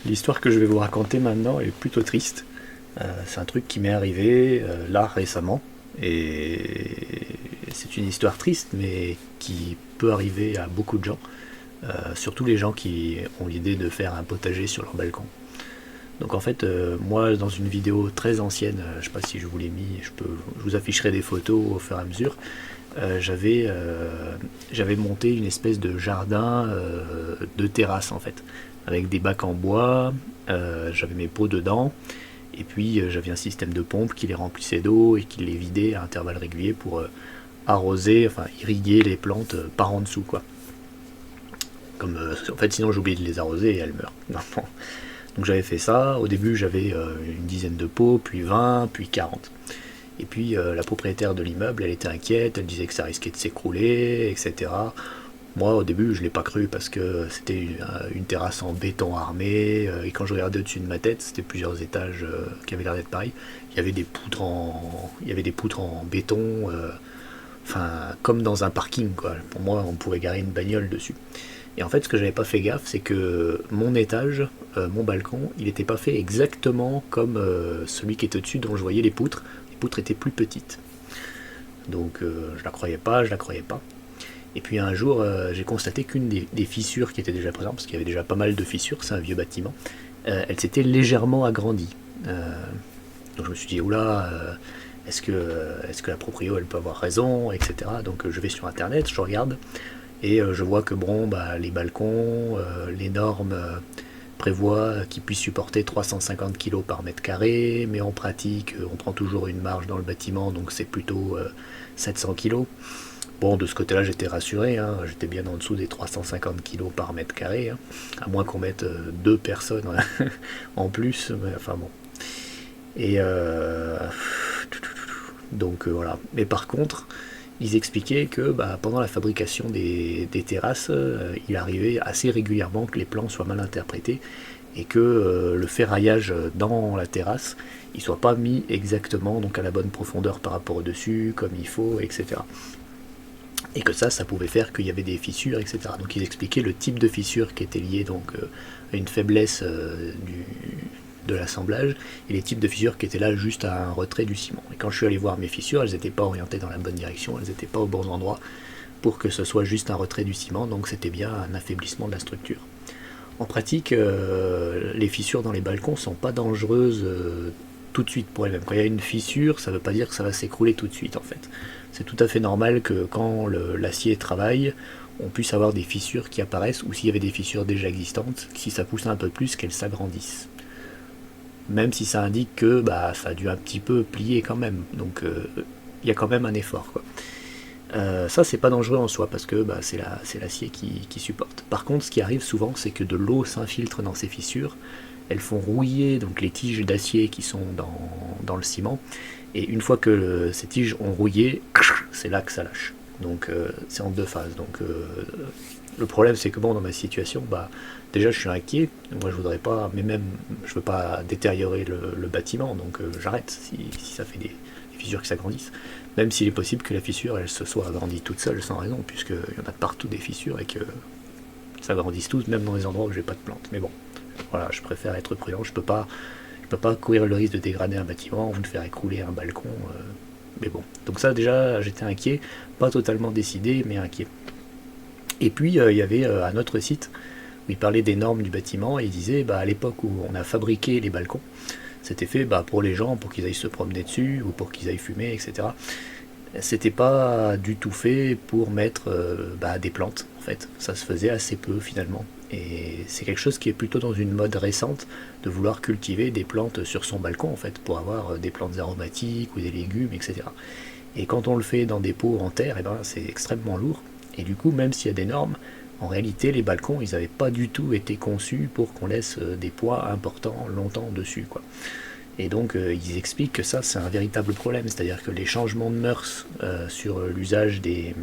L'histoire que je vais vous raconter maintenant est plutôt triste. C'est un truc qui m'est arrivé là récemment. Et c'est une histoire triste, mais qui peut arriver à beaucoup de gens. Surtout les gens qui ont l'idée de faire un potager sur leur balcon. Donc en fait, moi dans une vidéo très ancienne, je ne sais pas si je vous l'ai mis, je vous afficherai des photos au fur et à mesure. J'avais monté une espèce de jardin de terrasse en fait, avec des bacs en bois, j'avais mes pots dedans, et puis j'avais un système de pompe qui les remplissait d'eau et qui les vidait à intervalles réguliers pour arroser, enfin irriguer les plantes par en dessous quoi. Comme, en fait sinon j'oubliais de les arroser et elles meurent. Non, non. Donc j'avais fait ça, au début j'avais une dizaine de pots, puis 20, puis 40. Et puis la propriétaire de l'immeuble, elle était inquiète, elle disait que ça risquait de s'écrouler, etc. Moi, au début, je ne l'ai pas cru parce que c'était une terrasse en béton armé. Et quand je regardais au-dessus de ma tête, c'était plusieurs étages qui avaient l'air d'être pareils. Il y avait des poutres en béton, enfin, comme dans un parking, quoi. Pour moi, on pouvait garer une bagnole dessus. Et en fait, ce que j'avais pas fait gaffe, c'est que mon étage, mon balcon, il n'était pas fait exactement comme celui qui était au-dessus, dont je voyais les poutres. Les poutres étaient plus petites. Donc je la croyais pas, je la croyais pas. Et puis un jour, j'ai constaté qu'une des fissures qui étaient déjà présentes, parce qu'il y avait déjà pas mal de fissures, c'est un vieux bâtiment, elle s'était légèrement agrandie. Donc je me suis dit, oula, est-ce que la proprio elle peut avoir raison, etc. Donc je vais sur internet, je regarde, et je vois que bon, bah, les balcons, les normes prévoient qu'ils puissent supporter 350 kg par mètre carré, mais en pratique, on prend toujours une marge dans le bâtiment, donc c'est plutôt 700 kg. Bon, de ce côté-là, j'étais rassuré, hein, j'étais bien en dessous des 350 kg par mètre carré, hein, à moins qu'on mette deux personnes en plus, mais enfin bon. Et donc voilà. Mais par contre, ils expliquaient que bah, pendant la fabrication des terrasses, il arrivait assez régulièrement que les plans soient mal interprétés et que le ferraillage dans la terrasse il soit pas mis exactement donc à la bonne profondeur par rapport au dessus, comme il faut, etc. Et que ça pouvait faire qu'il y avait des fissures, etc. Donc ils expliquaient le type de fissure qui était lié donc à une faiblesse de l'assemblage et les types de fissures qui étaient là juste à un retrait du ciment. Et quand je suis allé voir mes fissures, elles n'étaient pas orientées dans la bonne direction, elles n'étaient pas au bon endroit pour que ce soit juste un retrait du ciment, donc c'était bien un affaiblissement de la structure. En pratique, les fissures dans les balcons ne sont pas dangereuses tout de suite pour elles-mêmes. Quand il y a une fissure, ça ne veut pas dire que ça va s'écrouler tout de suite en fait. C'est tout à fait normal que quand l'acier travaille, on puisse avoir des fissures qui apparaissent, ou s'il y avait des fissures déjà existantes, si ça pousse un peu plus, qu'elles s'agrandissent. Même si ça indique que bah, ça a dû un petit peu plier quand même. Donc il y a quand même un effort, quoi. Ça c'est pas dangereux en soi parce que bah, c'est l'acier qui supporte. Par contre ce qui arrive souvent c'est que de l'eau s'infiltre dans ces fissures, elles font rouiller donc les tiges d'acier qui sont dans le ciment, et une fois que ces tiges ont rouillé, c'est là que ça lâche. Donc c'est en deux phases. Donc le problème c'est que bon dans ma situation, bah déjà je suis inquiet, moi je voudrais pas, mais même je veux pas détériorer le bâtiment, donc j'arrête si ça fait des fissures qui s'agrandissent. Même s'il est possible que la fissure elle se soit agrandie toute seule sans raison, puisqu'il y en a de partout des fissures et que ça grandisse toutes, même dans les endroits où j'ai pas de plantes. Mais bon, voilà, je préfère être prudent, je peux pas courir le risque de dégrader un bâtiment ou de faire écrouler un balcon. Mais bon, donc ça déjà j'étais inquiet, pas totalement décidé, mais inquiet. Et puis il y avait un autre site où il parlait des normes du bâtiment et il disait bah, à l'époque où on a fabriqué les balcons, c'était fait bah, pour les gens, pour qu'ils aillent se promener dessus ou pour qu'ils aillent fumer, etc. C'était pas du tout fait pour mettre bah, des plantes en fait. Ça se faisait assez peu finalement. Et c'est quelque chose qui est plutôt dans une mode récente de vouloir cultiver des plantes sur son balcon en fait pour avoir des plantes aromatiques ou des légumes, etc. Et quand on le fait dans des pots en terre, et ben, c'est extrêmement lourd. Et du coup, même s'il y a des normes, en réalité, les balcons, ils n'avaient pas du tout été conçus pour qu'on laisse des poids importants longtemps dessus, quoi. Et donc, ils expliquent que ça, c'est un véritable problème. C'est-à-dire que les changements de mœurs sur l'usage des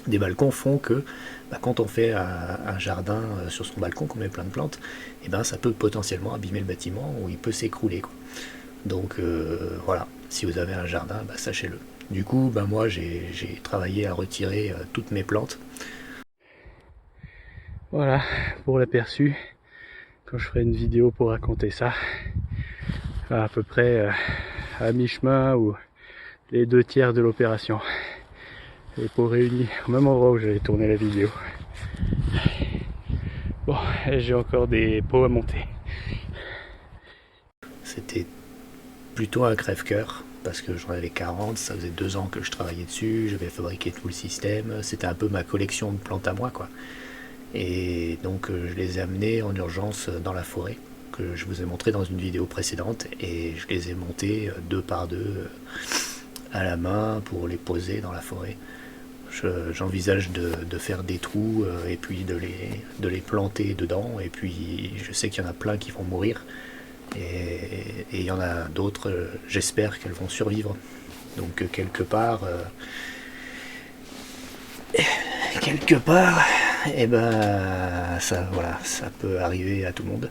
balcons font que bah, quand on fait un jardin sur son balcon, qu'on met plein de plantes, et ben, ça peut potentiellement abîmer le bâtiment ou il peut s'écrouler, quoi. Donc voilà, si vous avez un jardin, bah, sachez-le. Du coup, bah, moi j'ai travaillé à retirer toutes mes plantes. Voilà pour l'aperçu. quand je ferai une vidéo pour raconter ça, à peu près à mi-chemin ou les 2 tiers de l'opération. Les peaux réunies au même endroit où j'avais tourné la vidéo. Bon, et j'ai encore des pots à monter. C'était plutôt un crève-cœur parce que j'en avais 40, ça faisait 2 ans que je travaillais dessus, j'avais fabriqué tout le système, c'était un peu ma collection de plantes à moi quoi. Et donc je les ai amenés en urgence dans la forêt, que je vous ai montré dans une vidéo précédente, et je les ai montés 2 par 2 à la main pour les poser dans la forêt. J'envisage de faire des trous et puis de les planter dedans, et puis je sais qu'il y en a plein qui vont mourir, et il y en a d'autres, j'espère qu'elles vont survivre. Donc quelque part, et ben ça, voilà, ça peut arriver à tout le monde.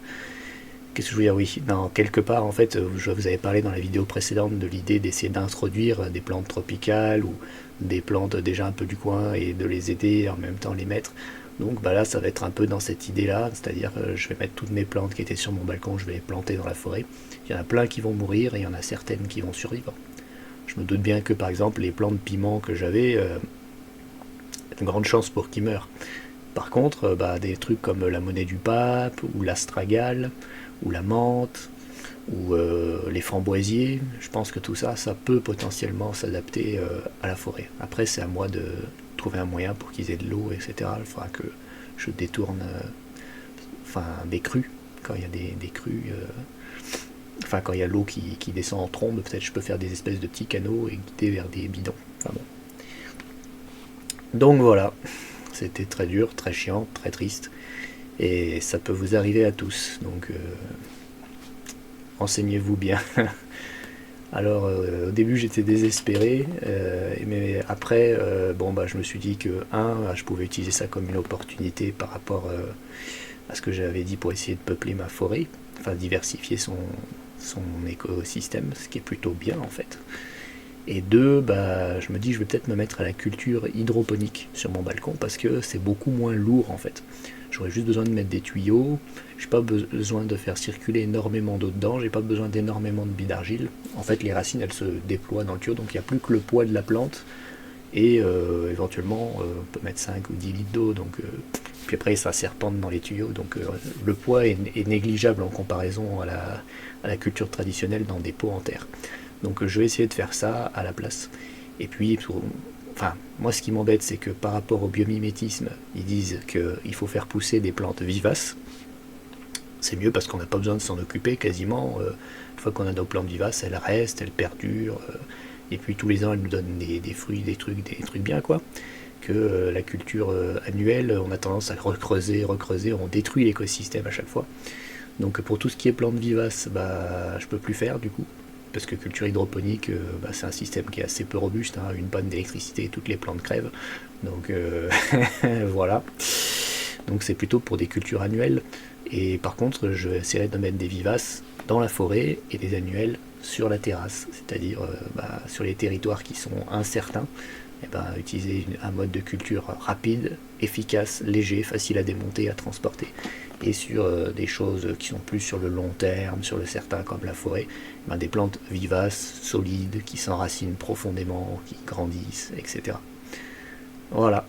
Qu'est-ce que je veux dire? Oui, non, quelque part, en fait, je vous avais parlé dans la vidéo précédente de l'idée d'essayer d'introduire des plantes tropicales ou des plantes déjà un peu du coin et de les aider et en même temps les mettre. Donc bah là, ça va être un peu dans cette idée-là, c'est-à-dire je vais mettre toutes mes plantes qui étaient sur mon balcon, je vais les planter dans la forêt. Il y en a plein qui vont mourir et il y en a certaines qui vont survivre. Je me doute bien que par exemple les plantes piment que j'avais, il y a de grandes chances pour qu'ils meurent. Par contre, bah, des trucs comme la monnaie du pape, ou l'astragale, ou la menthe, ou les framboisiers, je pense que tout ça, ça peut potentiellement s'adapter à la forêt. Après, c'est à moi de trouver un moyen pour qu'ils aient de l'eau, etc. Il faudra que je détourne des crues, quand il y a des crues, quand il y a l'eau qui descend en trombe, peut-être je peux faire des espèces de petits canaux et guider vers des bidons. Enfin bon. Donc voilà, c'était très dur, très chiant, très triste. Et ça peut vous arriver à tous. Donc renseignez-vous bien. Alors au début j'étais désespéré, mais après je me suis dit que je pouvais utiliser ça comme une opportunité par rapport à ce que j'avais dit pour essayer de peupler ma forêt, enfin diversifier son écosystème, ce qui est plutôt bien en fait. Et deux, je me dis je vais peut-être me mettre à la culture hydroponique sur mon balcon parce que c'est beaucoup moins lourd en fait. J'aurais juste besoin de mettre des tuyaux, j'ai pas besoin de faire circuler énormément d'eau dedans, j'ai pas besoin d'énormément de billes d'argile. En fait, les racines elles se déploient dans le tuyau, donc il n'y a plus que le poids de la plante et éventuellement on peut mettre 5 ou 10 litres d'eau, donc puis après ça serpente dans les tuyaux, donc le poids est négligeable en comparaison à la culture traditionnelle dans des pots en terre. Donc je vais essayer de faire ça à la place. Et puis, moi ce qui m'embête, c'est que par rapport au biomimétisme, ils disent qu'il faut faire pousser des plantes vivaces. C'est mieux parce qu'on n'a pas besoin de s'en occuper quasiment. Une fois qu'on a nos plantes vivaces, elles restent, elles perdurent. Et puis tous les ans, elles nous donnent des fruits, des trucs bien quoi. Que la culture annuelle, on a tendance à recreuser, on détruit l'écosystème à chaque fois. Donc pour tout ce qui est plantes vivaces, je peux plus faire du coup. Parce que culture hydroponique, c'est un système qui est assez peu robuste, hein, une panne d'électricité et toutes les plantes crèvent. Donc voilà. Donc c'est plutôt pour des cultures annuelles. Et par contre, je vais essayer de mettre des vivaces dans la forêt et des annuelles sur la terrasse. C'est-à-dire sur les territoires qui sont incertains, utiliser un mode de culture rapide, efficace, léger, facile à démonter, à transporter. Et sur des choses qui sont plus sur le long terme, sur le certain comme la forêt, des plantes vivaces, solides, qui s'enracinent profondément, qui grandissent, etc. Voilà.